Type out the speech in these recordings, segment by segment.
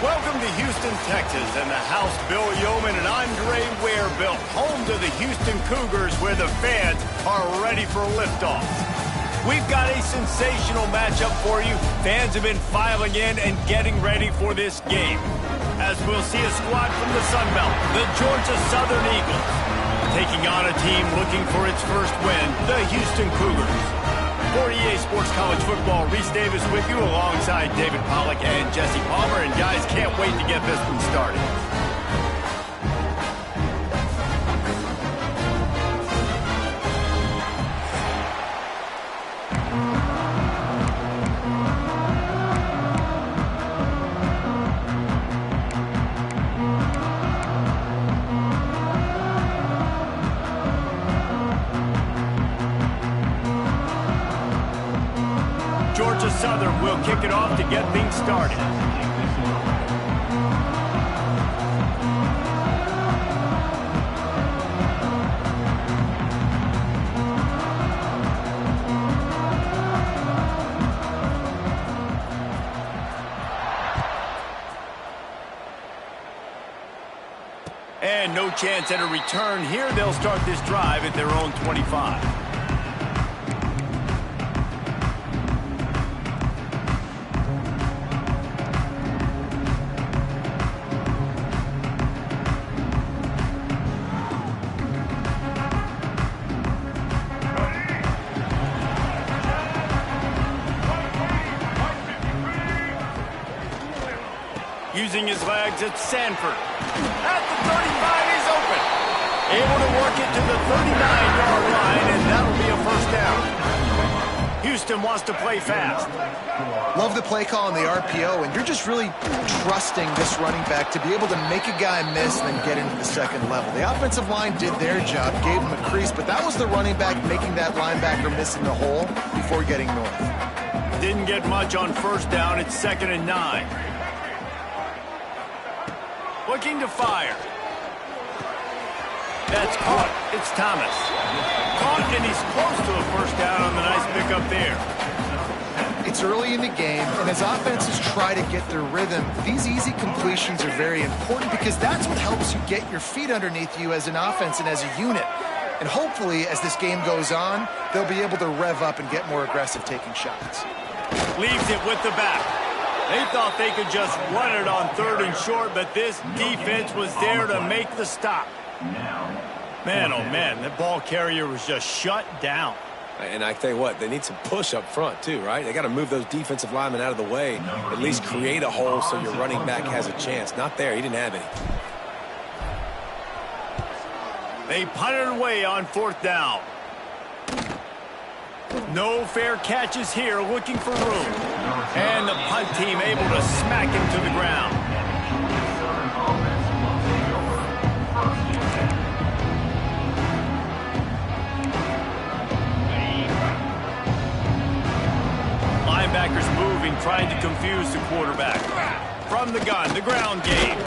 Welcome to Houston, Texas, and the house Bill Yeoman and Andre Ware built, home to the Houston Cougars, where the fans are ready for liftoff. We've got a sensational matchup for you. Fans have been filing in and getting ready for this game, as we'll see a squad from the Sun Belt, the Georgia Southern Eagles, taking on a team looking for its first win, the Houston Cougars. For EA Sports College Football, Reese Davis with you alongside David Pollack and Jesse Palmer. And guys, can't wait to get this one started. Georgia Southern will kick it off to get things started. And no chance at a return here. They'll start this drive at their own 25. Using his legs, it's Sanford. At the 35, he's open. Able to work it to the 39-yard line, and that'll be a first down. Houston wants to play fast. Love the play call on the RPO, and you're just really trusting this running back to be able to make a guy miss and then get into the second level. The offensive line did their job, gave him a crease, but that was the running back making that linebacker miss in the hole before getting north. Didn't get much on first down. It's 2nd and 9. Looking to fire. That's caught. It's Thomas. Caught, and he's close to a first down on the nice pickup there. It's early in the game, and as offenses try to get their rhythm, these easy completions are very important because that's what helps you get your feet underneath you as an offense and as a unit. And hopefully, as this game goes on, they'll be able to rev up and get more aggressive taking shots. Leaves it with the back. They thought they could just run it on 3rd and short, but this defense was there to make the stop. Man, oh man, that ball carrier was just shut down. And I tell you what, they need some push up front too, right? They got to move those defensive linemen out of the way, at least create a hole so your running back has a chance. Not there, he didn't have any. They punted away on 4th down. No fair catches here, looking for room. And the punt team able to smack him to the ground. Linebackers moving, trying to confuse the quarterback. From the gun, the ground game.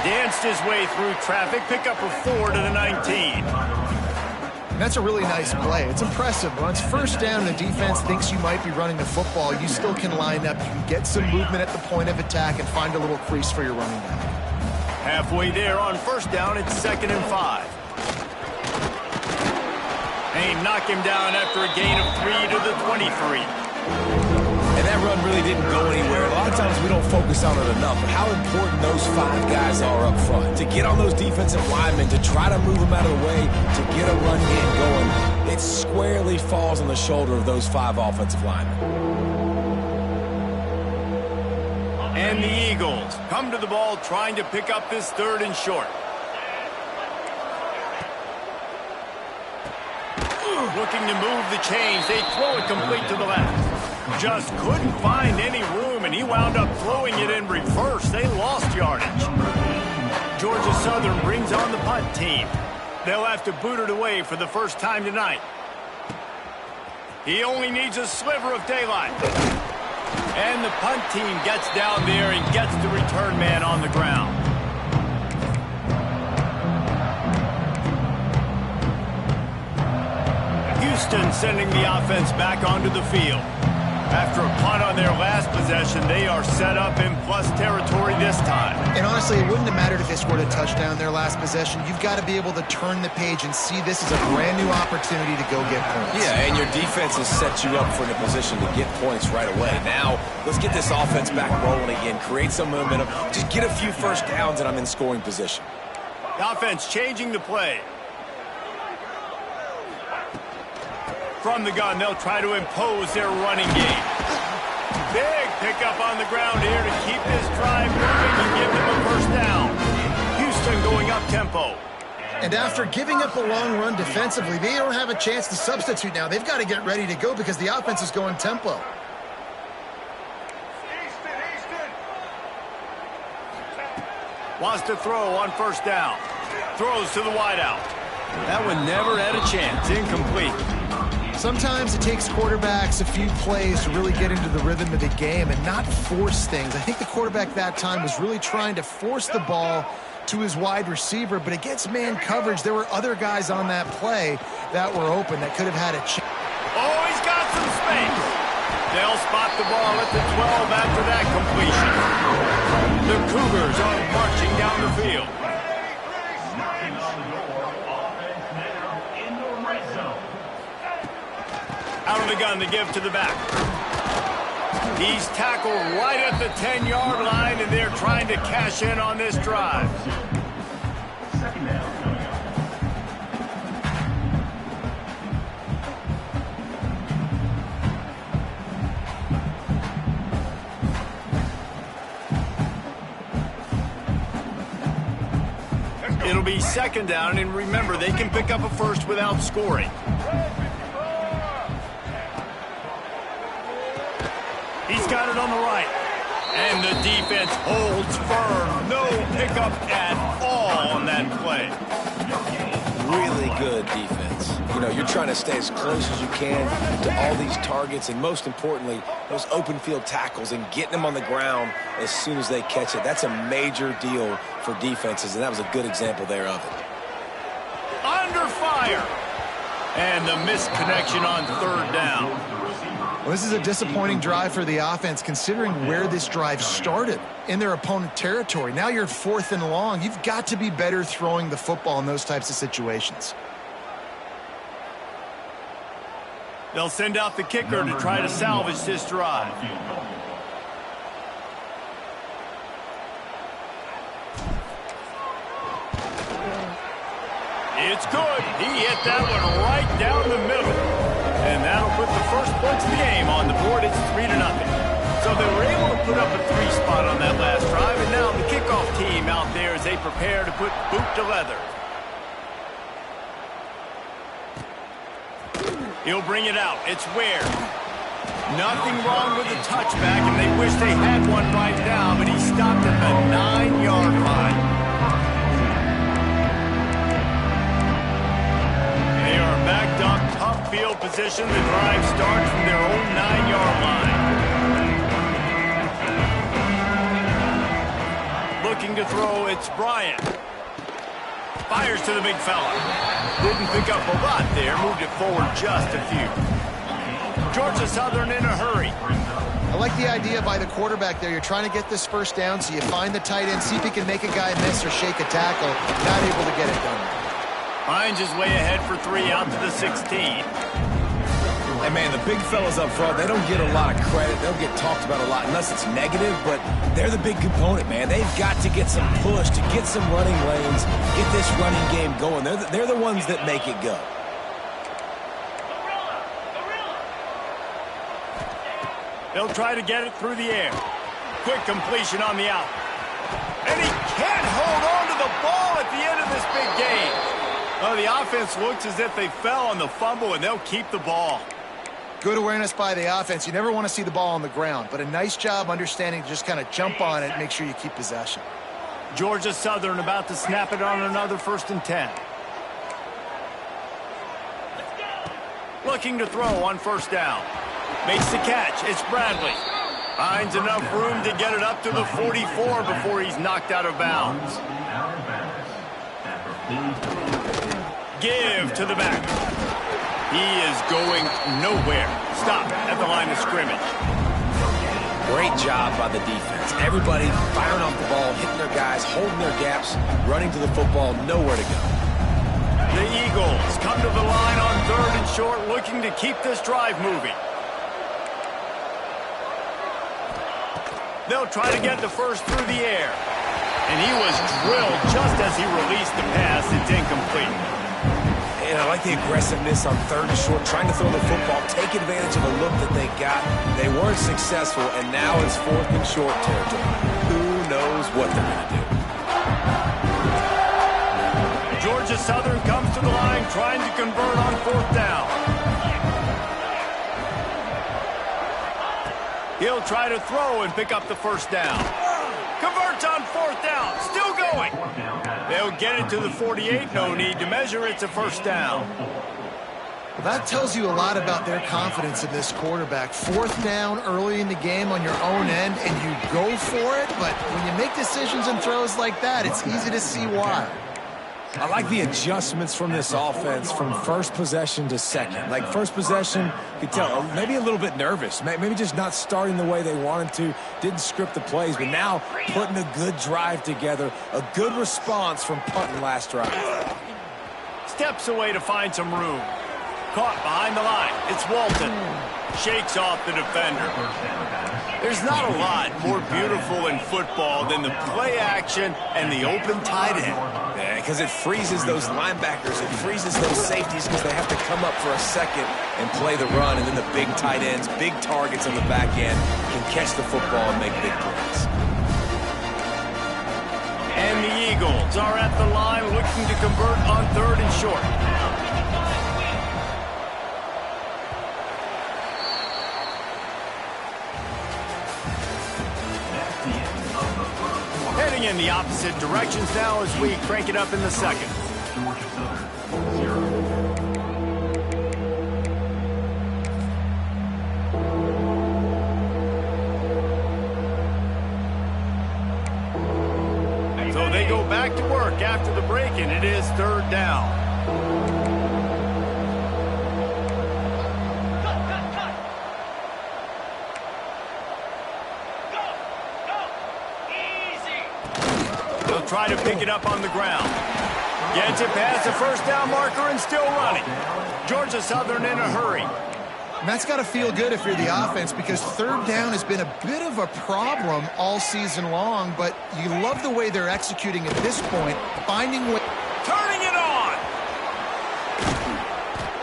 Danced his way through traffic, pick up a 4 to the 19. That's a really nice play. It's impressive. Once first down, the defense thinks you might be running the football. You still can line up. You can get some movement at the point of attack and find a little crease for your running back. Halfway there on first down, it's 2nd and 5. They knock him down after a gain of 3 to the 23. And that run really didn't go anywhere. A lot of times we don't focus on it enough, but how important those 5 guys are up front. To get on those defensive linemen, to try to move them out of the way, to get a run game going, it squarely falls on the shoulder of those 5 offensive linemen. And the Eagles come to the ball trying to pick up this 3rd and short. Looking to move the chains. They throw it complete to the left. Just couldn't find any room, and he wound up throwing it in reverse. They lost yardage. Georgia Southern brings on the punt team. They'll have to boot it away for the first time tonight. He only needs a sliver of daylight. And the punt team gets down there and gets the return man on the ground. Houston sending the offense back onto the field. After a punt on their last possession, they are set up in plus territory this honestly, it wouldn't have mattered if they scored a touchdown their last possession. You've got to be able to turn the page and see this as a brand new opportunity to go get points. Yeah, and your defense has set you up for the position to get points right away. Now, let's get this offense back rolling again, create some momentum, just get a few first downs, and I'm in scoring position. The offense changing the play. From the gun, they'll try to impose their running game. Big pickup on the ground here to keep this drive moving and give them a first down. Houston going up tempo. And after giving up a long run defensively, they don't have a chance to substitute now. They've got to get ready to go because the offense is going tempo. Wants to throw on first down. Throws to the wideout. That one never had a chance. Incomplete. Sometimes it takes quarterbacks a few plays to really get into the rhythm of the game and not force things. I think the quarterback that time was really trying to force the ball to his wide receiver, but against man coverage, there were other guys on that play that were open that could have had a chance. Oh, he's got some space. They'll spot the ball at the 12 after that completion. The Cougars are marching down the field. Out of the gun to give to the back. He's tackled right at the 10-yard line, and they're trying to cash in on this drive. Second down coming up. It'll be second down, and remember, they can pick up a first without scoring. He's got it on the right. And the defense holds firm. No pickup at all on that play. Really good defense. You know, you're trying to stay as close as you can to all these targets, and most importantly, those open field tackles and getting them on the ground as soon as they catch it. That's a major deal for defenses, and that was a good example there of it. Under fire. And the missed connection on third down. Well, this is a disappointing drive for the offense considering where this drive started in their opponent territory. Now you're 4th and long. You've got to be better throwing the football in those types of situations. They'll send out the kicker to try to salvage this drive. It's good. He hit that one right down the middle. And that'll put the first points of the game on the board. It's 3-0. So they were able to put up a 3 spot on that last drive. And now the kickoff team out there as they prepare to put boot to leather. He'll bring it out. It's Ware. Nothing wrong with the touchback, and they wish they had one right now, but he stopped at the 9-yard line. They are backed up, tough field position. The drive starts from their own 9-yard line. Looking to throw, it's Bryant. Fires to the big fella. Didn't pick up a lot there, moved it forward just a few. Georgia Southern in a hurry. I like the idea by the quarterback there. You're trying to get this first down, so you find the tight end, see if he can make a guy miss or shake a tackle. Not able to get it done. Hines is way ahead for 3 out to the 16. And, man, the big fellas up front, they don't get a lot of credit. They'll get talked about a lot unless it's negative, but they're the big component, man. They've got to get some push, to get some running lanes, get this running game going. They're the ones that make it go. They'll try to get it through the air. Quick completion on the out. And he can't hold on to the ball at the end of this big game. Oh, the offense looks as if they fell on the fumble, and they'll keep the ball. Good awareness by the offense. You never want to see the ball on the ground, but a nice job understanding to just kind of jump on it and make sure you keep possession. Georgia Southern about to snap it on another 1st and 10. Looking to throw on 1st down. Makes the catch. It's Bradley. Finds enough room to get it up to the 44 before he's knocked out of bounds. Give to the back. He is going nowhere. Stop at the line of scrimmage. Great job by the defense. Everybody firing off the ball, hitting their guys, holding their gaps, running to the football, nowhere to go. The Eagles come to the line on 3rd and short, looking to keep this drive moving. They'll try to get the first through the air. And he was drilled just as he released the pass. It's incomplete. And I like the aggressiveness on 3rd and short, trying to throw the football, take advantage of a look that they got. They weren't successful, and now it's 4th and short territory. Who knows what they're going to do? Georgia Southern comes to the line trying to convert on 4th down. He'll try to throw and pick up the first down. Converts on 4th down. Still going. They'll get it to the 48. No need to measure. It's a first down. Well, that tells you a lot about their confidence in this quarterback. 4th down early in the game on your own end, and you go for it. But when you make decisions and throws like that, it's easy to see why. I like the adjustments from this offense from first possession to second. Like first possession, you could tell maybe a little bit nervous, maybe just not starting the way they wanted to, didn't script the plays, but now putting a good drive together, a good response from punting last drive. Steps away to find some room. Caught behind the line. It's Walton. Shakes off the defender. There's not a lot more beautiful in football than the play action and the open tight end. Yeah, because it freezes those linebackers. It freezes those safeties because they have to come up for a second and play the run. And then the big tight ends, big targets on the back end can catch the football and make big plays. And the Eagles are at the line looking to convert on 3rd and short. Heading in the opposite directions now as we crank it up in the second. Georgia Southern, 0. So they go back to work after the break, and it is 3rd down. Try to pick it up on the ground. Gets it past the first down marker and still running. Georgia Southern in a hurry. And that's got to feel good if you're the offense, because 3rd down has been a bit of a problem all season long, but you love the way they're executing at this point, finding ways. Turning it on.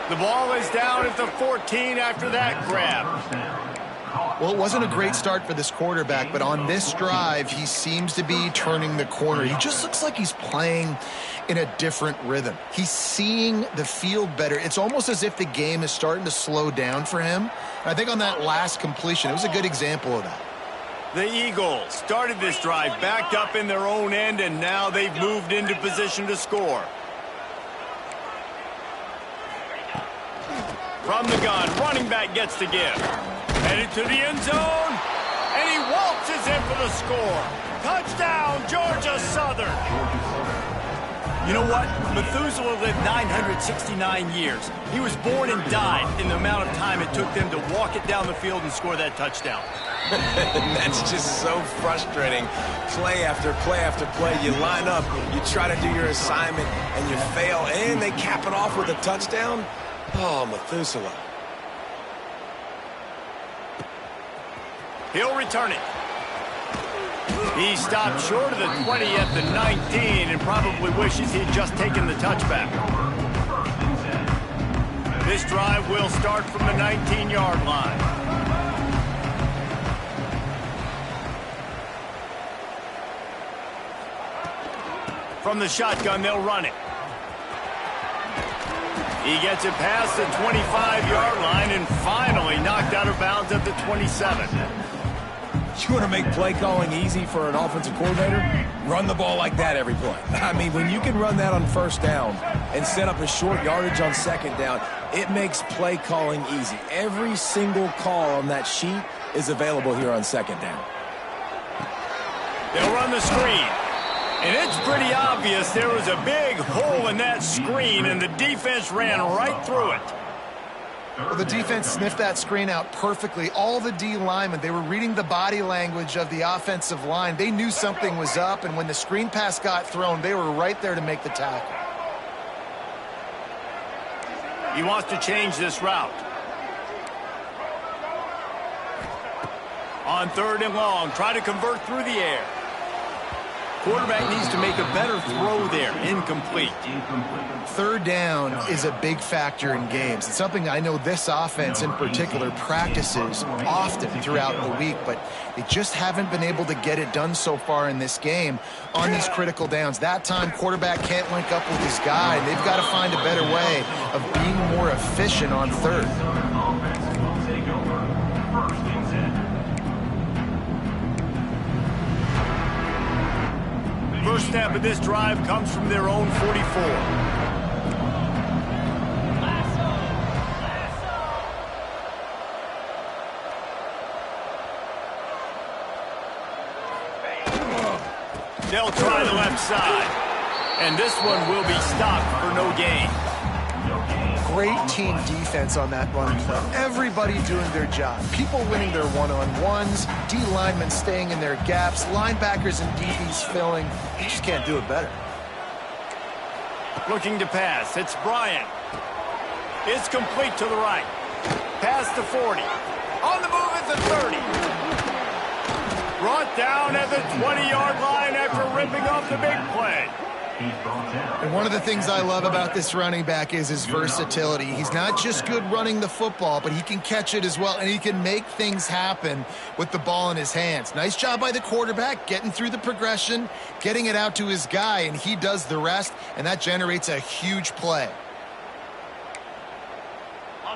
The ball is down at the 14 after that grab. Well, it wasn't a great start for this quarterback, but on this drive, he seems to be turning the corner. He just looks like he's playing in a different rhythm. He's seeing the field better. It's almost as if the game is starting to slow down for him. And I think on that last completion, it was a good example of that. The Eagles started this drive backed up in their own end, and now they've moved into position to score. From the gun, running back gets to give. Headed to the end zone, and he waltzes in for the score. Touchdown, Georgia Southern. You know what? Methuselah lived 969 years. He was born and died in the amount of time it took them to walk it down the field and score that touchdown. That's just so frustrating. Play after play after play. You line up, you try to do your assignment, and you fail, and they cap it off with a touchdown. Oh, Methuselah. He'll return it. He stopped short of the 20 at the 19 and probably wishes he'd just taken the touchback. This drive will start from the 19-yard line. From the shotgun, they'll run it. He gets it past the 25-yard line and finally knocked out of bounds at the 27. You want to make play calling easy for an offensive coordinator? Run the ball like that every play. I mean, when you can run that on first down and set up a short yardage on second down, it makes play calling easy. Every single call on that sheet is available here on second down. They'll run the screen. And it's pretty obvious there was a big hole in that screen, and the defense ran right through it. Well, the defense sniffed that screen out perfectly. All the D linemen, they were reading the body language of the offensive line. They knew something was up, and when the screen pass got thrown, they were right there to make the tackle. He wants to change this route. On 3rd and long, try to convert through the air. Quarterback needs to make a better throw there. Incomplete. 3rd down is a big factor in games. It's something I know this offense in particular practices often throughout the week, but they just haven't been able to get it done so far in this game on these critical downs. That time, quarterback can't link up with his guy, and they've got to find a better way of being more efficient on 3rd. First snap of this drive comes from their own 44. They'll try the left side. And this one will be stopped for no gain. Great team defense on that run play. Everybody doing their job. People winning their one-on-ones, D linemen staying in their gaps, linebackers and DBs filling. You just can't do it better. Looking to pass. It's Bryant. It's complete to the right. Past the 40. On the move at the 30. Brought down at the 20-yard line after ripping off the big play. And one of the things I love about this running back is his versatility. He's not just good running the football, but he can catch it as well, and he can make things happen with the ball in his hands. Nice job by the quarterback, getting through the progression, getting it out to his guy, and he does the rest, and that generates a huge play.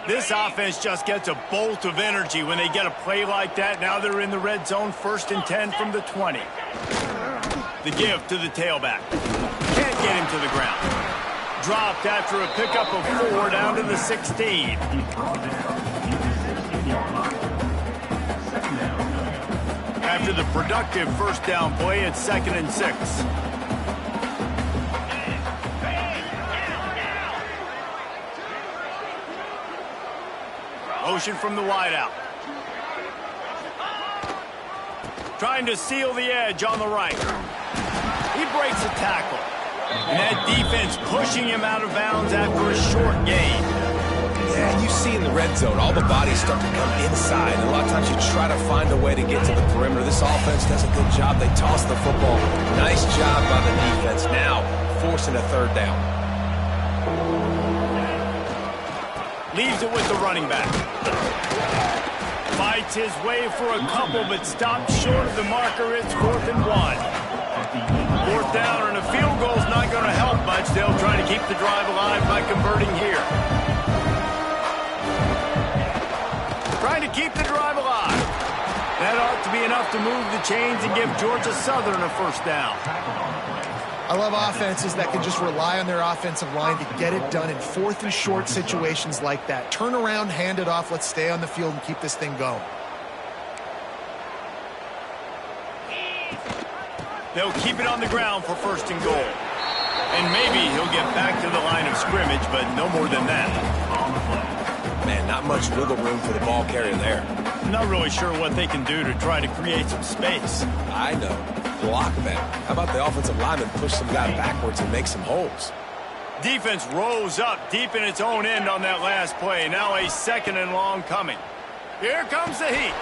This offense just gets a bolt of energy when they get a play like that. Now they're in the red zone, 1st and 10 from the 20. The give to the tailback. Can't get him to the ground. Dropped after a pickup of 4 down to the 16. After the productive 1st down play, it's 2nd and 6. Motion from the wideout. Trying to seal the edge on the right. He breaks a tackle. And that defense pushing him out of bounds after a short gain. Yeah, you see in the red zone, all the bodies start to come inside. And a lot of times you try to find a way to get to the perimeter. This offense does a good job. They toss the football. Nice job by the defense. Now forcing a 3rd down. Leaves it with the running back. Fights his way for a couple, but stops short of the marker. It's 4th and 1. 4th down, and a field goal's not going to help much. They'll try to keep the drive alive by converting here. Trying to keep the drive alive. That ought to be enough to move the chains and give Georgia Southern a 1st down. I love offenses that can just rely on their offensive line to get it done in 4th and short situations like that. Turn around, hand it off, let's stay on the field and keep this thing going. They'll keep it on the ground for 1st and goal. And maybe he'll get back to the line of scrimmage, but no more than that. Man, not much wiggle room for the ball carrier there. I'm not really sure what they can do to try to create some space. I know. Block them. How about the offensive lineman push some guy backwards and make some holes? Defense rose up deep in its own end on that last play. Now a 2nd and long coming. Here comes the heat.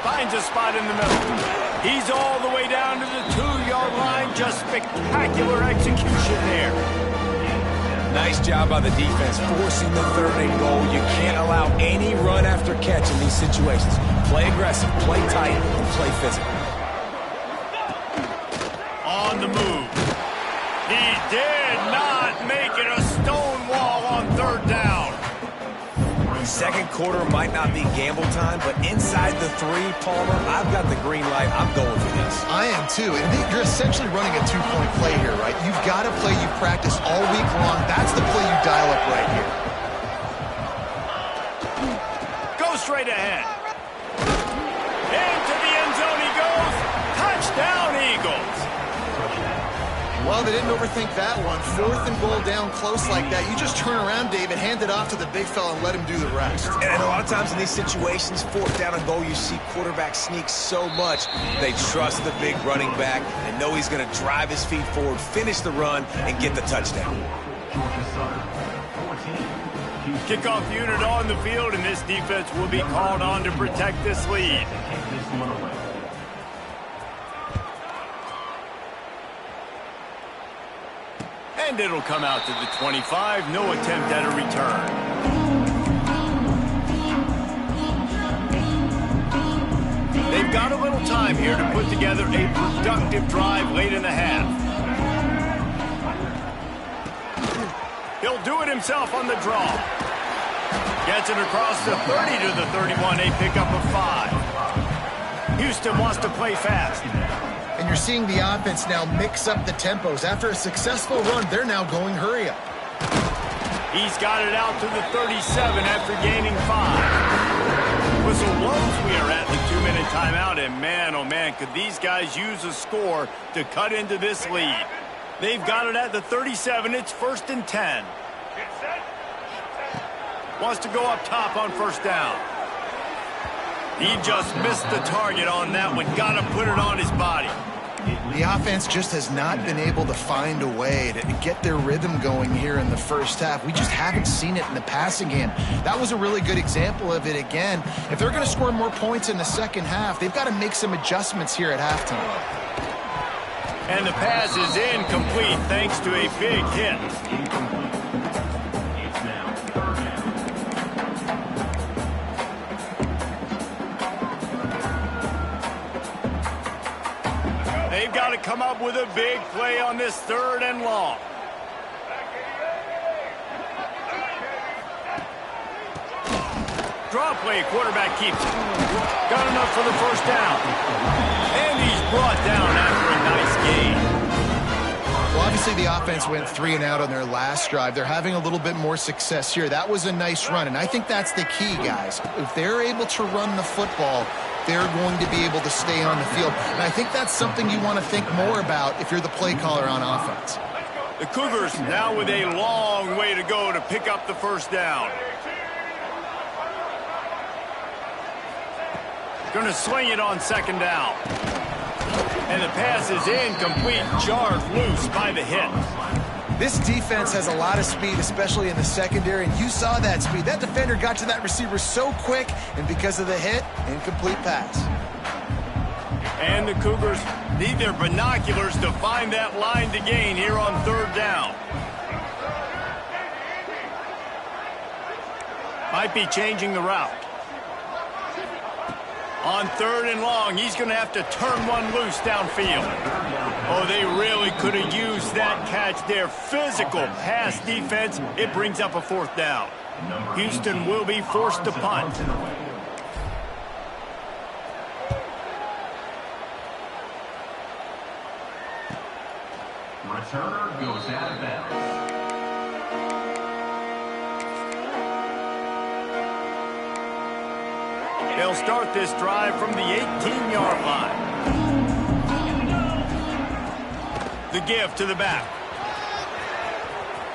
Finds a spot in the middle. He's all the way down to the 2-yard line. Just spectacular execution there. Nice job by the defense, forcing the 3rd and goal. You can't allow any run after catch in these situations. Play aggressive, play tight, and play physical. On the move. He did not make it a stone wall on 3rd down. 2nd quarter might not be gamble time, but inside the 3, Palmer, I've got the green light. I'm going for this. I am too. And you're essentially running a 2-point play here, right? You've got a play you practice all week long. That's the play you dial up right here. Go straight ahead. Into the end zone he goes. Touchdown, Eagles. Well, they didn't overthink that one. 4th and goal down close like that. You just turn around, David, hand it off to the big fella and let him do the rest. And a lot of times in these situations, 4th down and goal, you see quarterbacks sneak so much. They trust the big running back and know he's going to drive his feet forward, finish the run, and get the touchdown. Kickoff unit on the field, and this defense will be called on to protect this lead. And it'll come out to the 25. No attempt at a return. They've got a little time here to put together a productive drive late in the half. He'll do it himself on the draw. Gets it across the 30 to the 31, a pickup of 5. Houston wants to play fast. And you're seeing the offense now mix up the tempos. After a successful run, they're now going hurry up. He's got it out to the 37 after gaining 5. Whistle blows. We are at the 2-minute timeout, and man, oh man, could these guys use a score to cut into this lead. They've got it at the 37. It's 1st and 10. Wants to go up top on 1st down. He just missed the target on that one. Got to put it on his body. The offense just has not been able to find a way to get their rhythm going here in the first half. We just haven't seen it in the passing game. That was a really good example of it again. If they're going to score more points in the second half, they've got to make some adjustments here at halftime. And the pass is incomplete thanks to a big hit. They've got to come up with a big play on this 3rd and long. Draw play, quarterback keeps it. Got enough for the 1st down. And he's brought down after a nice gain. Well, obviously the offense went 3 and out on their last drive. They're having a little bit more success here. That was a nice run, and I think that's the key, guys. If they're able to run the football, they're going to be able to stay on the field. And I think that's something you want to think more about if you're the play caller on offense. The Cougars now with a long way to go to pick up the 1st down. Going to swing it on 2nd down. And the pass is incomplete, jarred loose by the hit. This defense has a lot of speed, especially in the secondary, and you saw that speed. That defender got to that receiver so quick, and because of the hit, incomplete pass. And the Cougars need their binoculars to find that line to gain here on 3rd down. Might be changing the route. On 3rd and long, he's going to have to turn one loose downfield. Oh, they really could have used that catch there. Physical pass defense. It brings up a 4th down. Houston will be forced to punt. Returner goes out of bounds. They'll start this drive from the 18-yard line. The give to the back.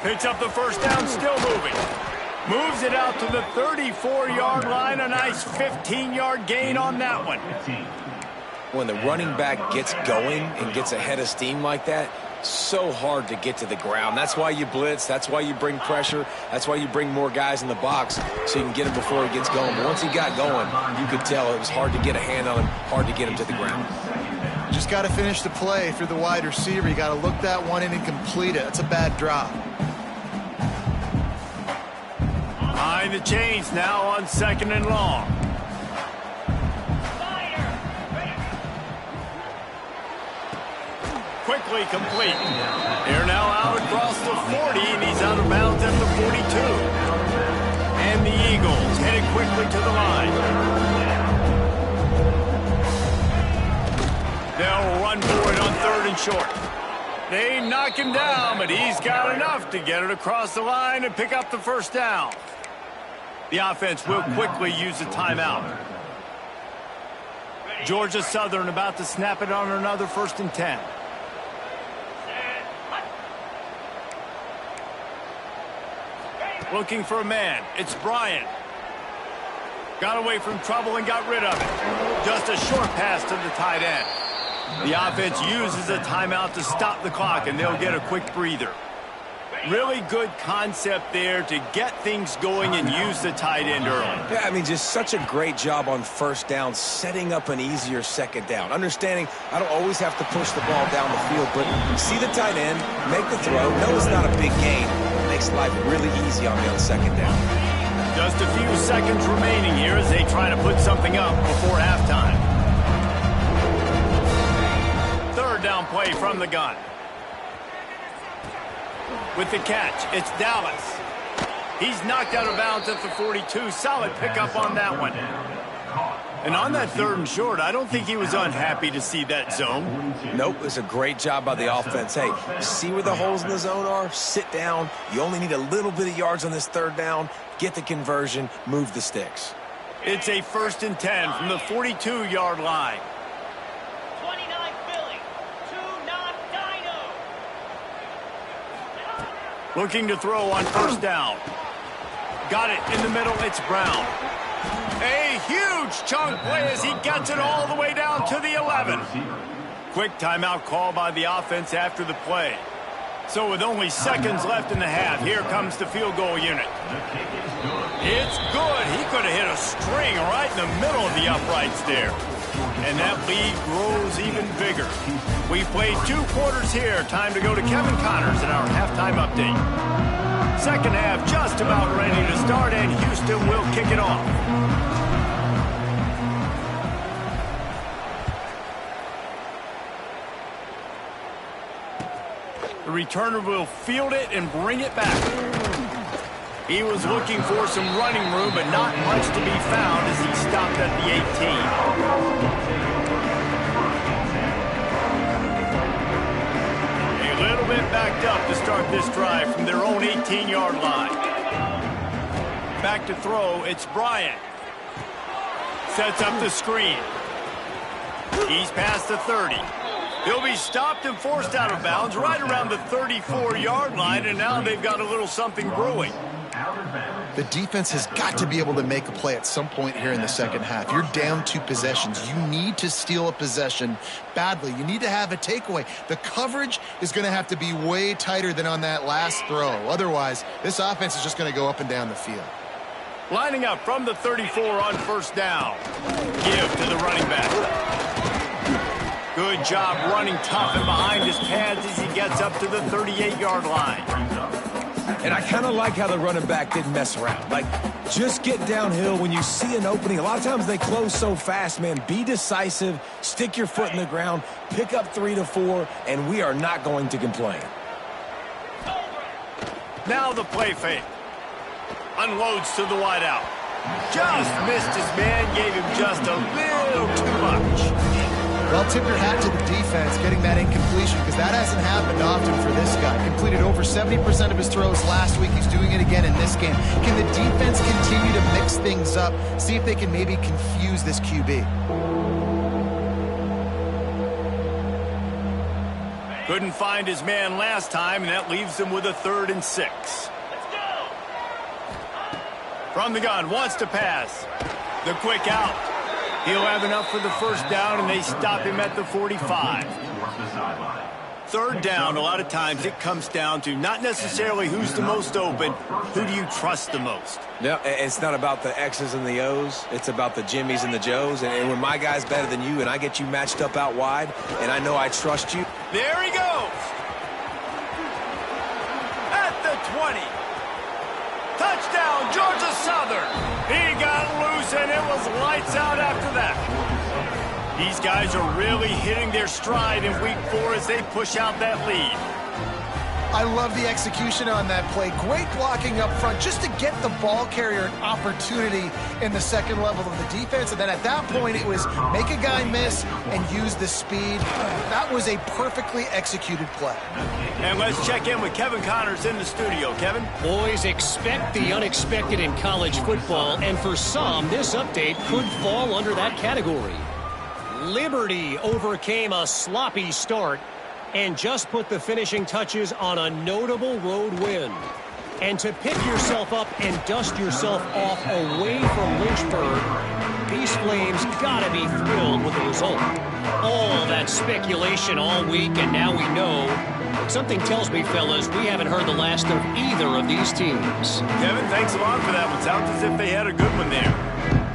Picks up the 1st down, still moving. Moves it out to the 34-yard line. A nice 15-yard gain on that one. When the running back gets going and gets ahead of steam like that, so hard to get to the ground. That's why you blitz. That's why you bring pressure. That's why you bring more guys in the box so you can get him before he gets going. But once he got going, you could tell it was hard to get a hand on him, hard to get him to the ground. You just got to finish the play. If you're the wide receiver, you got to look that one in and complete it. That's a bad drop. Behind the chains now on 2nd and long. Quickly complete. They're now out across the 40, and he's out of bounds at the 42. And the Eagles headed quickly to the line. They'll run for it on 3rd and short. They knock him down, but he's got enough to get it across the line and pick up the 1st down. The offense will quickly use a timeout. Georgia Southern about to snap it on another 1st and 10. Looking for a man. It's Bryant. Got away from trouble and got rid of it. Just a short pass to the tight end. The offense uses a timeout to stop the clock, and they'll get a quick breather. Really good concept there to get things going and use the tight end early. Yeah, I mean, just such a great job on first down, setting up an easier second down. Understanding I don't always have to push the ball down the field, but see the tight end, make the throw. No, it's not a big gain. It makes life really easy on me on second down. Just a few seconds remaining here as they try to put something up before halftime. Third down play from the gun. With the catch, it's Dallas. He's knocked out of bounds at the 42. Solid pickup on that one. And on that third and short, I don't think he was unhappy to see that zone. Nope, it's a great job by the offense. Hey, see where the holes in the zone are? Sit down. You only need a little bit of yards on this third down. Get the conversion, move the sticks. It's a 1st and 10 from the 42-yard line. Looking to throw on first down. Got it in the middle. It's Brown. A huge chunk play as he gets it all the way down to the 11. Quick timeout call by the offense after the play. So with only seconds left in the half, here comes the field goal unit. It's good. He could have hit a string right in the middle of the uprights there. And that lead grows even bigger. We've played 2 quarters here. Time to go to Kevin Connors in our halftime update. Second half just about ready to start, and Houston will kick it off. The returner will field it and bring it back. He was looking for some running room, but not much to be found as he stopped at the 18. A little bit backed up to start this drive from their own 18-yard line. Back to throw, it's Bryant. Sets up the screen. He's past the 30. He'll be stopped and forced out of bounds right around the 34-yard line, and now they've got a little something brewing. The defense has got to be able to make a play at some point here in the second half. You're down 2 possessions. You need to steal a possession badly. You need to have a takeaway. The coverage is going to have to be way tighter than on that last throw. Otherwise, this offense is just going to go up and down the field. Lining up from the 34 on first down. Give to the running back. Good job running tough and behind his pads as he gets up to the 38-yard line. And I kind of like how the running back didn't mess around. Like, just get downhill when you see an opening. A lot of times they close so fast, man. Be decisive, stick your foot in the ground, pick up 3 to 4, and we are not going to complain. Now the play fake. Unloads to the wideout. Just missed his man, gave him just a little too much. Well, tip your hat to the defense getting that incompletion because that hasn't happened often for this guy. Completed over 70% of his throws last week. He's doing it again in this game. Can the defense continue to mix things up? See if they can maybe confuse this QB. Couldn't find his man last time, and that leaves him with a 3rd and 6. Let's go! From the gun, wants to pass. The quick out. He'll have enough for the first down, and they stop him at the 45. 3rd down, a lot of times it comes down to not necessarily who's the most open, who do you trust the most? No, it's not about the X's and the O's. It's about the Jimmies and the Joes. And when my guy's better than you and I get you matched up out wide, and I know I trust you. There he goes. At the 20. Touchdown, Georgia Southern. He got loose, and it was lights out after that. These guys are really hitting their stride in week 4 as they push out that lead. I love the execution on that play. Great blocking up front just to get the ball carrier an opportunity in the second level of the defense. And then at that point, it was make a guy miss and use the speed. That was a perfectly executed play. And let's check in with Kevin Connors in the studio. Kevin? Boys, expect the unexpected in college football, and for some, this update could fall under that category. Liberty overcame a sloppy start and just put the finishing touches on a notable road win. And to pick yourself up and dust yourself off away from Lynchburg, these Flames gotta be thrilled with the result. All that speculation all week, and now we know. Something tells me, fellas, we haven't heard the last of either of these teams. Kevin, thanks a lot for that one. Sounds as if they had a good one there.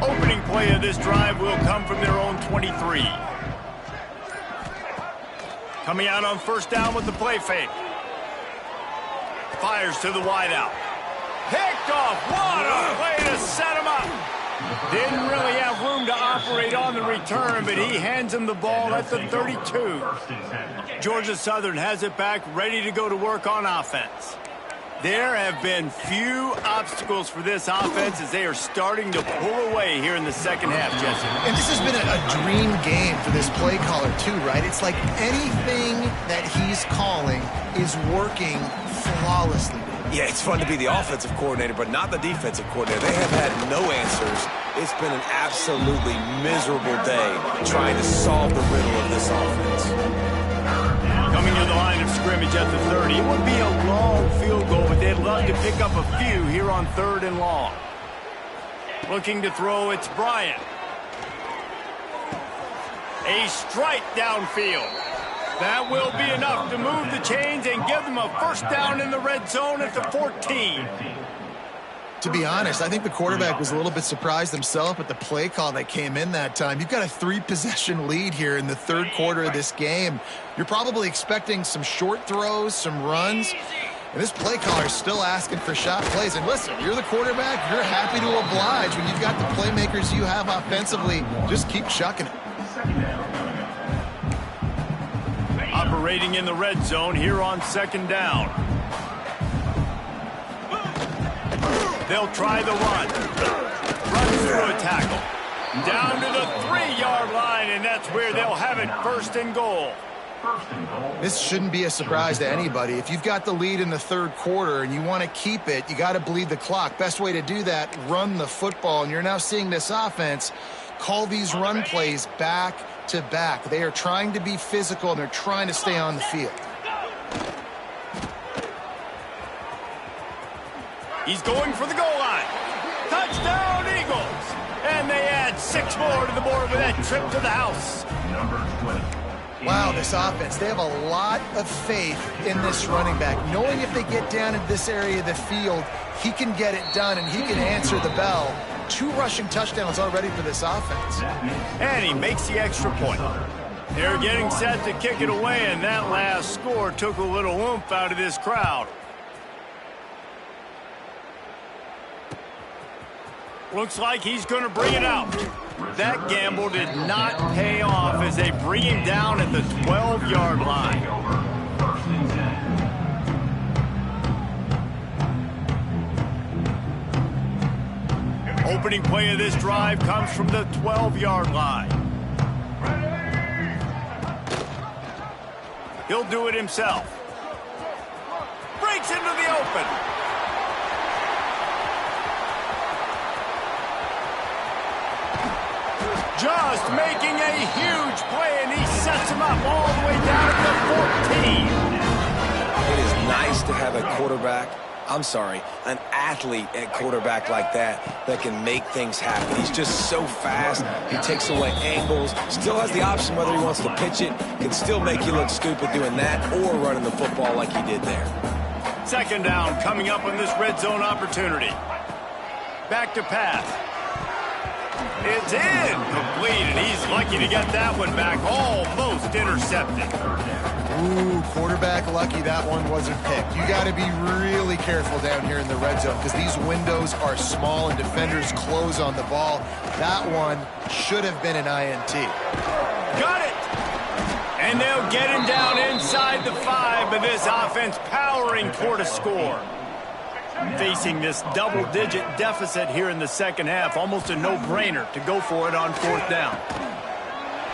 Opening play of this drive will come from their own 23. Coming out on first down with the play fake. Fires to the wideout. Picked off. What a way to set him up. Didn't really have room to operate on the return, but he hands him the ball at the 32. Georgia Southern has it back, ready to go to work on offense. There have been few obstacles for this offense as they are starting to pull away here in the second half, Jesse. And this has been a dream game for this play caller, too, right? It's like anything that he's calling is working flawlessly. Yeah, it's fun to be the offensive coordinator, but not the defensive coordinator. They have had no answers. It's been an absolutely miserable day trying to solve the riddle of this offense. Coming to the line of scrimmage at the 30. It would be a long field goal, but they'd love to pick up a few here on 3rd and long. Looking to throw, it's Bryant. A strike downfield. That will be enough to move the chains and give them a first down in the red zone at the 14. To be honest, I think the quarterback was a little bit surprised himself at the play call that came in that time. You've got a 3-possession lead here in the 3rd quarter of this game. You're probably expecting some short throws, some runs. And this play caller is still asking for shot plays. And listen, you're the quarterback. You're happy to oblige. When you've got the playmakers you have offensively, just keep chucking it. Operating in the red zone here on 2nd down. They'll try the run. Runs through a tackle. Down to the 3-yard line, and that's where they'll have it 1st and goal. This shouldn't be a surprise to anybody. If you've got the lead in the 3rd quarter and you want to keep it, you got to bleed the clock. Best way to do that, run the football. And you're now seeing this offense call these run plays back to back. They are trying to be physical, and they're trying to stay on the field. He's going for the goal line. Touchdown, Eagles. And they add 6 more to the board with that trip to the house. Wow, this offense, they have a lot of faith in this running back. Knowing if they get down in this area of the field, he can get it done and he can answer the bell. 2 rushing touchdowns already for this offense. And he makes the extra point. They're getting set to kick it away, and that last score took a little oomph out of this crowd. Looks like he's going to bring it out. That gamble did not pay off as they bring him down at the 12-yard line. Opening play of this drive comes from the 12-yard line. He'll do it himself. Breaks into the open. Just making a huge play, and he sets him up all the way down at the 14. It is nice to have an athlete at quarterback like that can make things happen. He's just so fast. He takes away angles, still has the option whether he wants to pitch it, can still make you look stupid doing that or running the football like he did there. 2nd down coming up on this red zone opportunity. Back to pass. It's incomplete, and he's lucky to get that one back. Almost intercepted. Ooh, quarterback lucky that one wasn't picked. You got to be really careful down here in the red zone because these windows are small and defenders close on the ball. That one should have been an INT. Got it! And they'll get him down inside the 5, but this offense powering toward a score. Facing this double-digit deficit here in the second half, almost a no-brainer to go for it on 4th down.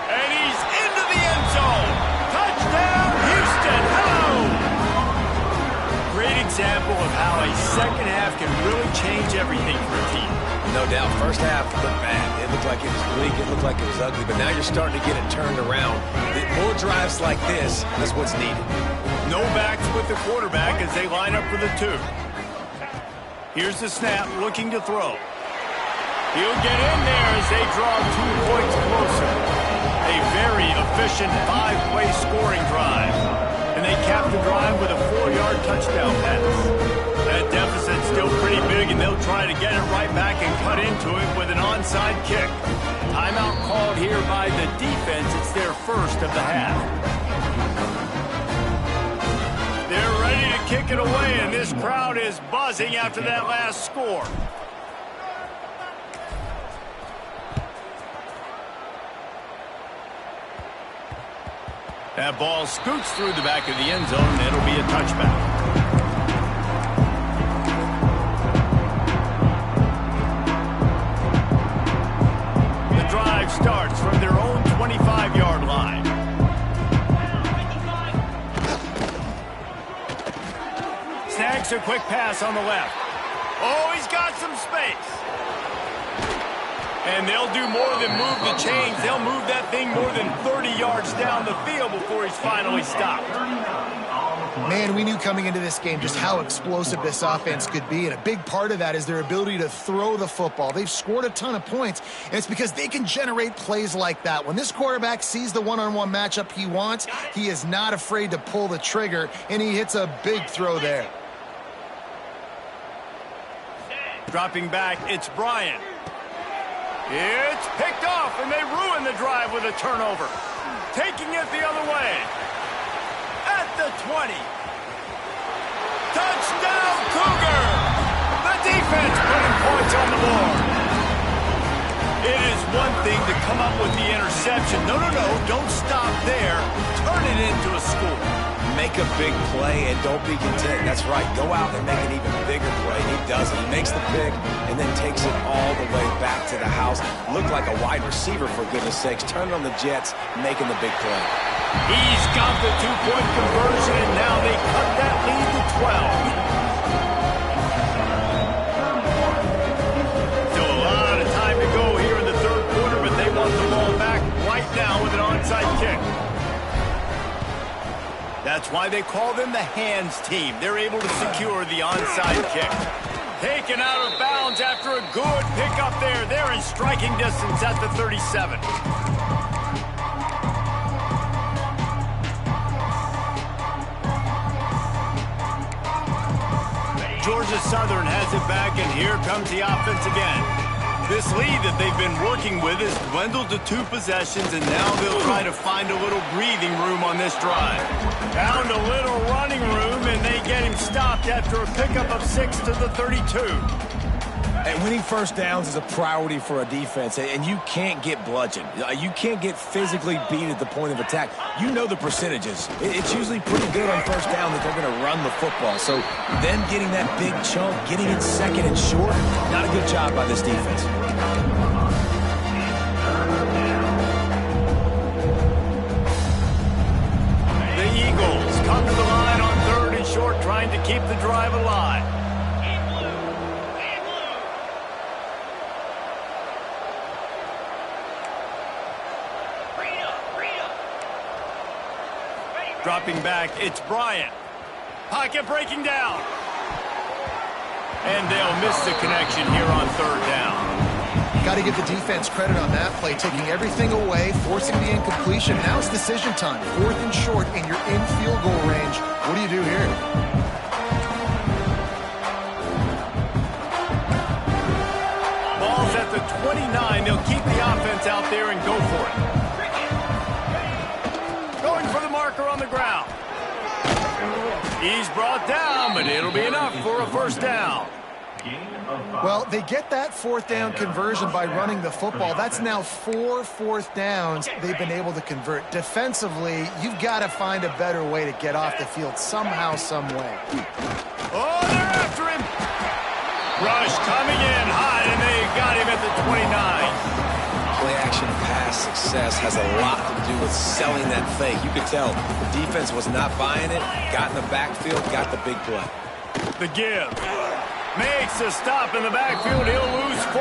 And he's into the end zone. Touchdown, Houston. Hello! Great example of how a second half can really change everything for a team. No doubt, first half looked bad. It looked like it was bleak. It looked like it was ugly. But now you're starting to get it turned around. More drives like this is what's needed. No backs with the quarterback as they line up for the 2. Here's the snap, looking to throw. He'll get in there as they draw 2 points closer. A very efficient 5-play scoring drive. And they cap the drive with a 4-yard touchdown pass. That deficit's still pretty big, and they'll try to get it right back and cut into it with an onside kick. Timeout called here by the defense. It's their first of the half. They're ready to kick it away, and this crowd is buzzing after that last score. That ball scoots through the back of the end zone, and it'll be a touchback. Starts from their own 25-yard line. Snags a quick pass on the left. Oh, he's got some space. And they'll do more than move the chains. They'll move that thing more than 30 yards down the field before he's finally stopped. Man, we knew coming into this game just how explosive this offense could be, and a big part of that is their ability to throw the football. They've scored a ton of points, and it's because they can generate plays like that. When this quarterback sees the one-on-one matchup he wants, he is not afraid to pull the trigger, and he hits a big throw there. Dropping back, it's Bryant. It's picked off, and they ruin the drive with a turnover. Taking it the other way. At the 20. Touchdown, Cougar! The defense putting points on the board. It is one thing to come up with the interception. No, don't stop there. Turn it into a score. Make a big play and don't be content. That's right. Go out and make an even bigger play. He does it. He makes the pick and then takes it all the way back to the house. Looked like a wide receiver, for goodness sakes. Turning on the Jets, making the big play. He's got the 2-point conversion, and now they cut that lead to 12. Still a lot of time to go here in the third quarter, but they want the ball back right now with an onside kick. That's why they call them the hands team. They're able to secure the onside kick. Taken out of bounds after a good pickup there. They're in striking distance at the 37. Georgia Southern has it back, and here comes the offense again. This lead that they've been working with has dwindled to 2 possessions, and now they'll try to find a little breathing room on this drive. Found a little running room, and they get him stopped after a pickup of 6 to the 32. And winning first downs is a priority for a defense, and you can't get bludgeoned. You can't get physically beat at the point of attack. You know the percentages. It's usually pretty good on first down that they're going to run the football. So them getting that big chunk, getting it second and short, not a good job by this defense. The Eagles come to the line on 3rd and short, trying to keep the drive alive. Dropping back, it's Bryant. Pocket breaking down. And they'll miss the connection here on 3rd down. Got to give the defense credit on that play, taking everything away, forcing the incompletion. Now it's decision time. 4th and short, and you're in field goal range. What do you do here? Ball's at the 29. They'll keep the offense out there and go for it. Going for the marker on the ground. He's brought down, but it'll be enough for a first down. Well, they get that 4th down conversion by running the football. That's now 4 4th downs they've been able to convert. Defensively, you've got to find a better way to get off the field somehow, some way. Oh, they're after him. Rush coming in high, and they got him at the 29. Play-action pass success has a lot to do with selling that fake. You could tell the defense was not buying it, got in the backfield, got the big play. The give. Makes a stop in the backfield. He'll lose 4.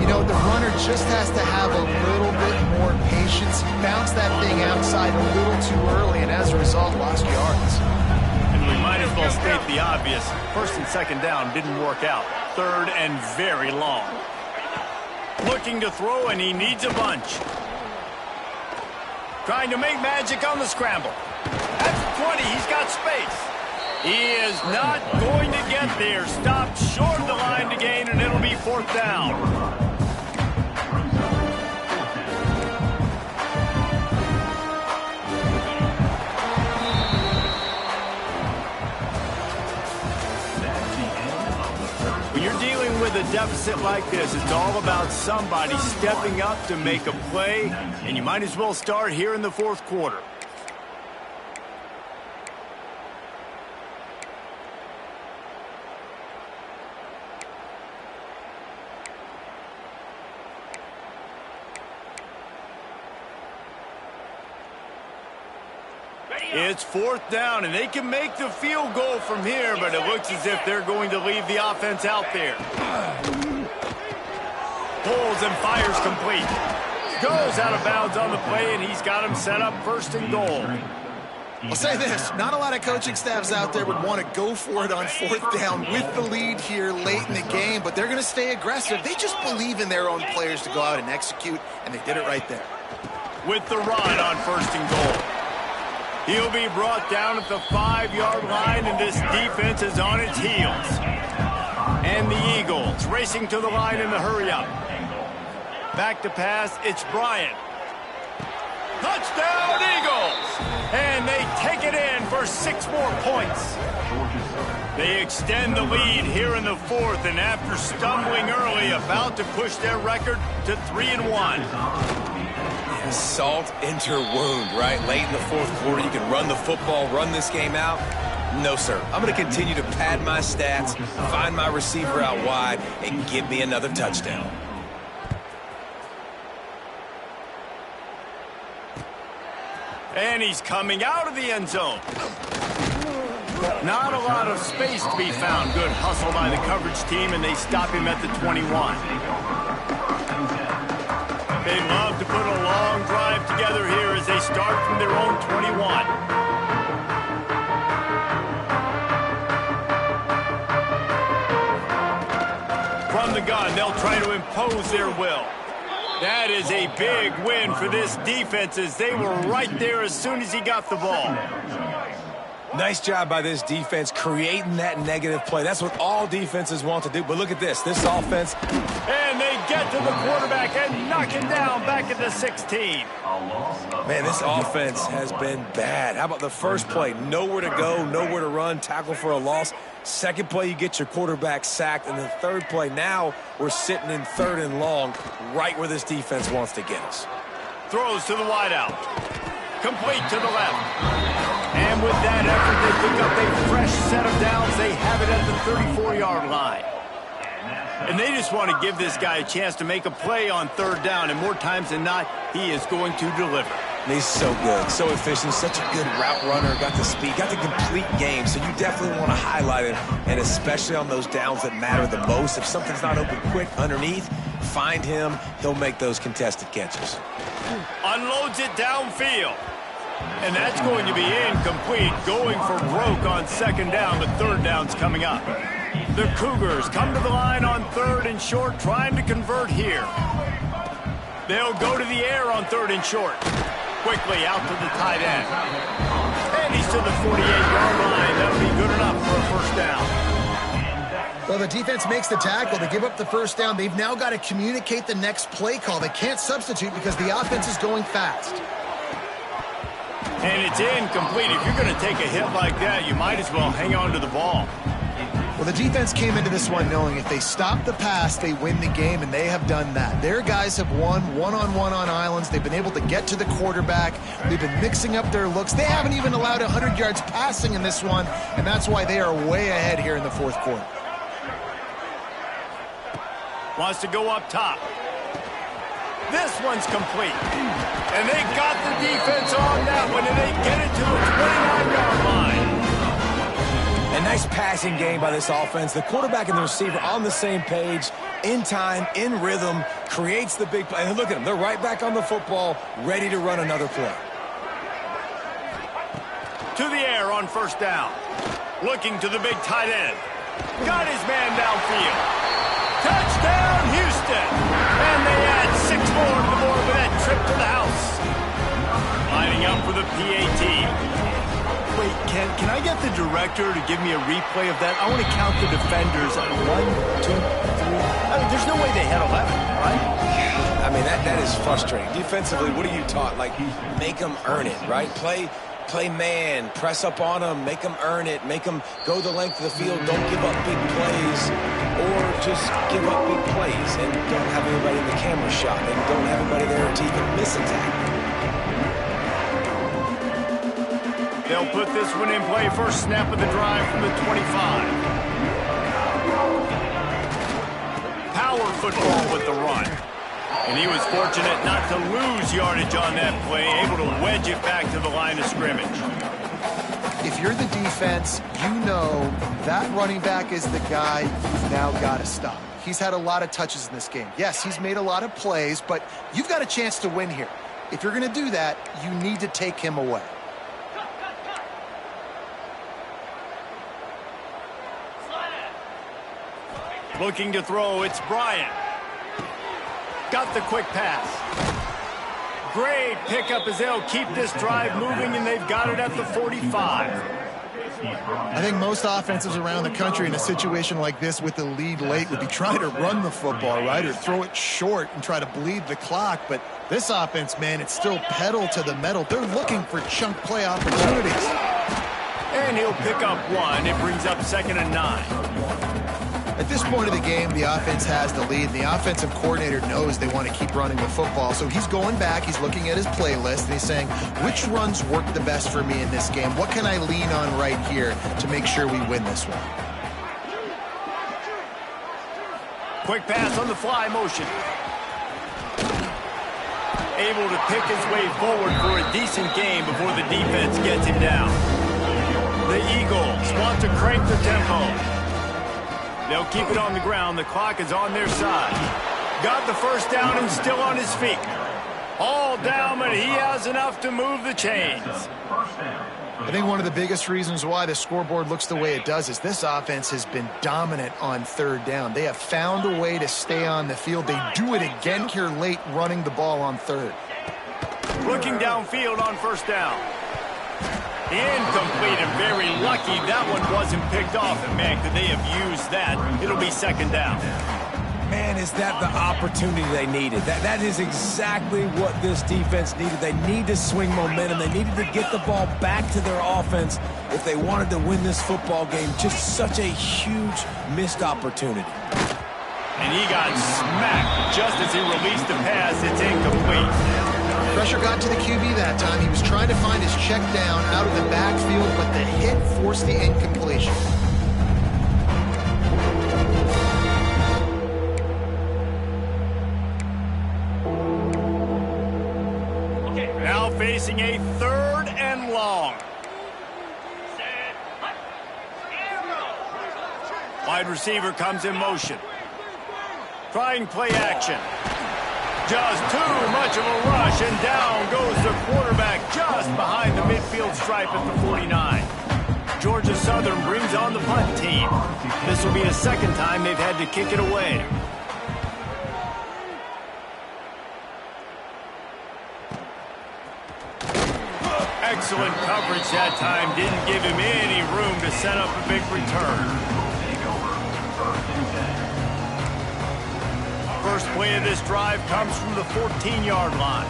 You know, the runner just has to have a little bit more patience. He bounced that thing outside a little too early, and as a result, lost yards. And we might as well state the obvious. First and second down didn't work out. Third and very long. Looking to throw, and he needs a bunch. Trying to make magic on the scramble. At the 20, he's got space. He is not going to get there. Stopped short of the line to gain, and it'll be fourth down. When you're dealing with a deficit like this, it's all about somebody stepping up to make a play, and you might as well start here in the fourth quarter. It's fourth down, and they can make the field goal from here, but it looks as if they're going to leave the offense out there. Pulls and fires complete. Goes out of bounds on the play, and he's got him set up first and goal. I'll say this, not a lot of coaching staffs out there would want to go for it on fourth down with the lead here late in the game, but they're going to stay aggressive. They just believe in their own players to go out and execute, and they did it right there. With the run on first and goal. He'll be brought down at the 5-yard line, and this defense is on its heels. And the Eagles racing to the line in the hurry-up. Back to pass, it's Bryant. Touchdown, Eagles! And they take it in for 6 more points. They extend the lead here in the fourth, and after stumbling early, about to push their record to 3-1. Salt into wound, right? Late in the fourth quarter, you can run the football, run this game out. No, sir. I'm going to continue to pad my stats, find my receiver out wide, and give me another touchdown. And he's coming out of the end zone. Not a lot of space to be found. Good hustle by the coverage team, and they stop him at the 21. They love to put a long drive together here as they start from their own 21. From the gun, they'll try to impose their will. That is a big win for this defense as they were right there as soon as he got the ball. Nice job by this defense creating that negative play. That's what all defenses want to do. But look at this offense. And they get to the quarterback and knock him down back at the 16. Man, this offense has been bad. How about the first play? Nowhere to go, nowhere to run, tackle for a loss. Second play, you get your quarterback sacked. And the third play, now we're sitting in third and long, right where this defense wants to get us. Throws to the wideout. Complete to the left. And with that effort, they pick up a fresh set of downs. They have it at the 34-yard line. And they just want to give this guy a chance to make a play on third down. And more times than not, he is going to deliver. He's so good, so efficient, such a good route runner, got the speed, got the complete game. So you definitely want to highlight him, and especially on those downs that matter the most. If something's not open quick underneath, find him. He'll make those contested catches. Unloads it downfield. And that's going to be incomplete, going for broke on second down, but third down's coming up. The Cougars come to the line on third and short, trying to convert here. They'll go to the air on third and short. Quickly out to the tight end. And he's to the 48-yard line. That'll be good enough for a first down. Well, the defense makes the tackle. They give up the first down. They've now got to communicate the next play call. They can't substitute because the offense is going fast. And it's incomplete. If you're going to take a hit like that, you might as well hang on to the ball. Well, the defense came into this one knowing if they stop the pass, they win the game, and they have done that. Their guys have won one-on-one on islands. They've been able to get to the quarterback. They've been mixing up their looks. They haven't even allowed 100 yards passing in this one, and that's why they are way ahead here in the fourth quarter. Wants to go up top. This one's complete. And they got the defense on that one, and they get it to the 29-yard line. A nice passing game by this offense. The quarterback and the receiver on the same page, in time, in rhythm, creates the big play. And look at them. They're right back on the football, ready to run another play. To the air on first down. Looking to the big tight end. Got his man downfield. Touchdown, Houston! And they add 6 more to the board with that trip to the house. Lining up for the PAT. Wait, can I get the director to give me a replay of that? I want to count the defenders. 1, 2, 3. I mean, there's no way they had 11, right? I mean, that is frustrating. Defensively, what are you taught? Like, make them earn it, right? Play man, press up on them, make them earn it, make them go the length of the field, don't give up big plays, or just give up big plays and don't have anybody in the camera shot and don't have anybody there to even miss a tackle. They'll put this one in play. First snap of the drive from the 25. Power football with the run. And he was fortunate not to lose yardage on that play, able to wedge it back to the line of scrimmage. If you're the defense, you know that running back is the guy you've now got to stop. He's had a lot of touches in this game. Yes, he's made a lot of plays, but you've got a chance to win here. If you're going to do that, you need to take him away. Looking to throw, it's Bryant. Got the quick pass. Great pickup as they'll keep this drive moving, and they've got it at the 45. I think most offenses around the country in a situation like this with the lead late would be trying to run the football, right, or throw it short and try to bleed the clock. But this offense, man, it's still pedal to the metal. They're looking for chunk play opportunities. And he'll pick up 1. It brings up 2nd and 9. At this point of the game, the offense has the lead. The offensive coordinator knows they want to keep running the football. So he's going back, he's looking at his playlist, and he's saying, which runs work the best for me in this game? What can I lean on right here to make sure we win this one? Quick pass on the fly motion. Able to pick his way forward for a decent game before the defense gets him down. The Eagles want to crank the tempo. They'll keep it on the ground. The clock is on their side. Got the first down and still on his feet. All down, but he has enough to move the chains. I think one of the biggest reasons why the scoreboard looks the way it does is this offense has been dominant on 3rd down. They have found a way to stay on the field. They do it again here late, running the ball on 3rd. Looking downfield on 1st down. Incomplete, and very lucky that one wasn't picked off. And man, could they have used that? It'll be 2nd down. Man, is that the opportunity they needed? That is exactly what this defense needed. They need to swing momentum. They needed to get the ball back to their offense if they wanted to win this football game. Just such a huge missed opportunity. And he got smacked just as he released the pass. It's incomplete. Pressure got to the QB that time. He was trying to find his check down out of the backfield, but the hit forced the incompletion. Now facing a 3rd and long. Wide receiver comes in motion. Trying play action. Just too much of a rush, and down goes the quarterback just behind the midfield stripe at the 49. Georgia Southern brings on the punt team. This will be the 2nd time they've had to kick it away. Excellent coverage that time. Didn't give him any room to set up a big return. First play of this drive comes from the 14-yard line.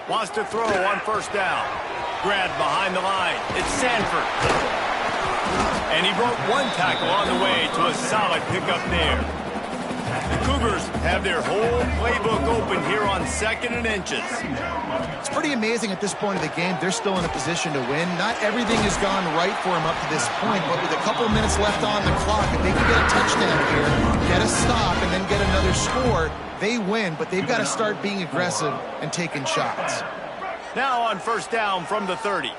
Wants to throw on 1st down. Grabbed behind the line. It's Sanford. And he broke 1 tackle on the way to a solid pickup there. The Cougars have their whole playbook open here on 2nd and inches. It's pretty amazing at this point of the game. They're still in a position to win. Not everything has gone right for them up to this point, but with a couple of minutes left on the clock, if they can get a touchdown here, get a stop, and then get another score, they win, but they've got to start being aggressive and taking shots. Now on 1st down from the 30.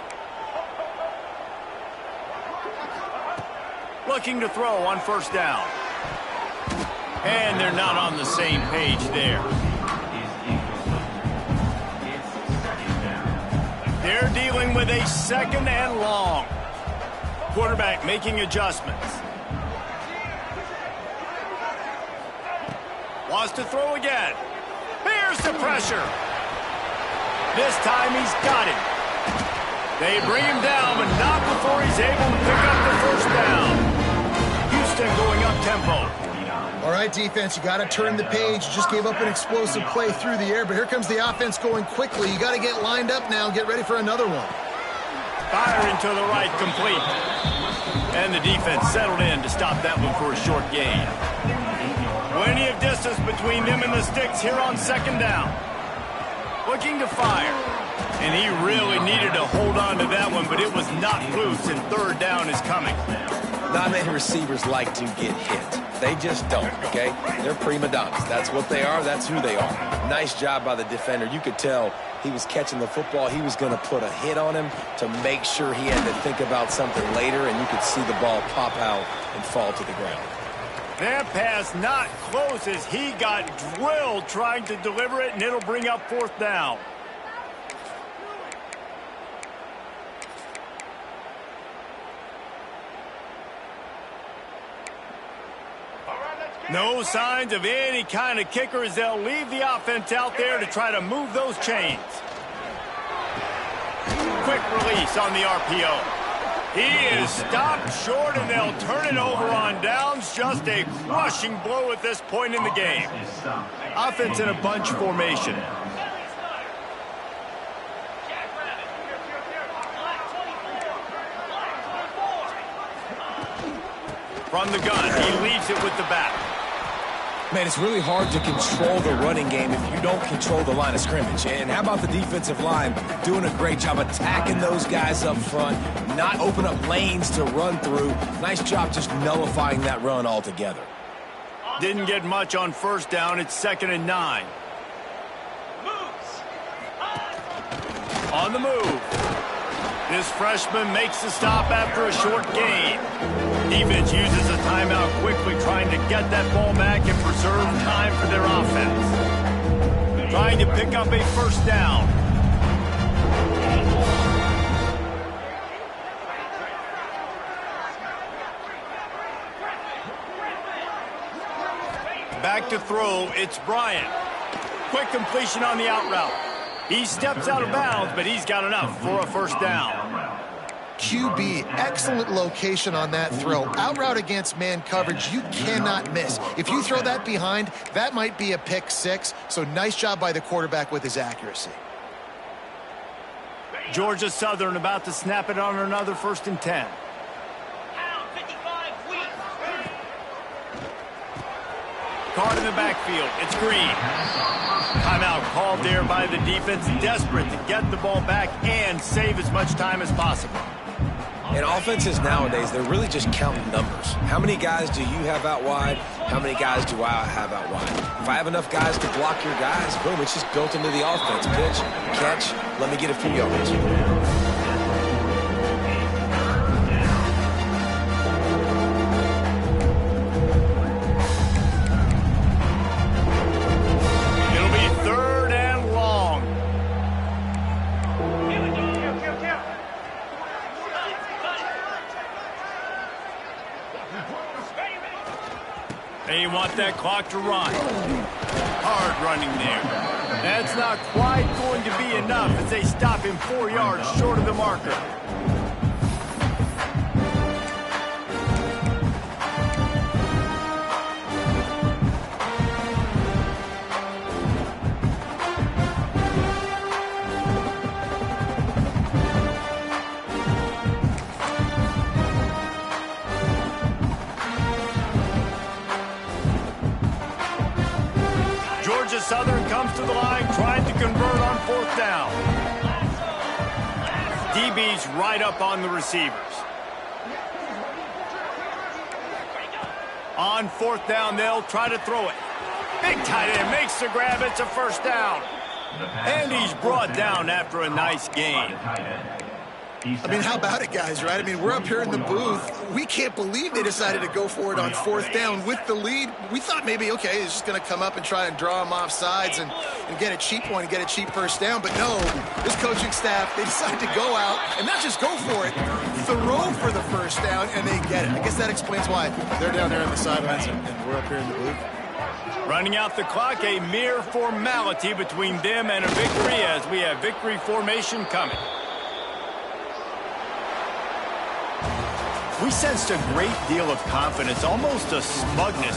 Looking to throw on 1st down. And they're not on the same page there. They're dealing with a second and long. Quarterback making adjustments. Wants to throw again. Here's the pressure. This time he's got it. They bring him down, but not before he's able to pick up the first down. Houston going up tempo. All right, defense, you got to turn the page. You just gave up an explosive play through the air, but here comes the offense going quickly. You got to get lined up now and get ready for another one. Firing to the right, complete. And the defense settled in to stop that one for a short gain. Plenty of distance between them and the sticks here on second down. Looking to fire. And he really needed to hold on to that one, but it was not loose, and third down is coming. Not many receivers like to get hit. They just don't, okay? They're prima donnas. That's what they are. That's who they are. Nice job by the defender. You could tell he was catching the football. He was going to put a hit on him to make sure he had to think about something later, and you could see the ball pop out and fall to the ground. That pass not close as he got drilled trying to deliver it, and it'll bring up fourth down. No signs of any kind of kicker as they'll leave the offense out there to try to move those chains. Quick release on the RPO. He is stopped short, and they'll turn it over on downs. Just a crushing blow at this point in the game. Offense in a bunch formation. From the gun, he leaves it with the back. Man, it's really hard to control the running game if you don't control the line of scrimmage. And how about the defensive line doing a great job attacking those guys up front, not open up lanes to run through. Nice job just nullifying that run altogether. Didn't get much on first down. It's 2nd and 9. On the move. This freshman makes the stop after a short gain. Defense uses a timeout quickly, trying to get that ball back and preserve time for their offense. Trying to pick up a first down. Back to throw, it's Bryant. Quick completion on the out route. He steps out of bounds, but he's got enough for a first down. QB, excellent location on that throw. Out route against man coverage, you cannot miss. If you throw that behind, that might be a pick six. So nice job by the quarterback with his accuracy. Georgia Southern about to snap it on another 1st and 10. Card in the backfield. It's Green. Timeout called there by the defense, desperate to get the ball back and save as much time as possible. And offenses nowadays, they're really just counting numbers. How many guys do you have out wide? How many guys do I have out wide? If I have enough guys to block your guys, boom, it's just built into the offense. Pitch, catch, let me get a few yards. They want that clock to run. Hard running there. That's not quite going to be enough as they stop him 4 yards short of the marker. Southern comes to the line, trying to convert on 4th down. DB's right up on the receivers. On 4th down, they'll try to throw it. Big tight end makes the grab. It's a first down. And he's brought down after a nice gain. I mean, how about it, guys, right? I mean, we're up here in the booth. We can't believe they decided to go for it on 4th down with the lead. We thought maybe, okay, he's just going to come up and try and draw them off sides and get a cheap one and get a cheap first down. But no, this coaching staff, they decided to go out and not just go for it, throw for the first down, and they get it. I guess that explains why they're down there on the sidelines and we're up here in the booth. Running out the clock, a mere formality between them and a victory as we have victory formation coming. We sensed a great deal of confidence, almost a smugness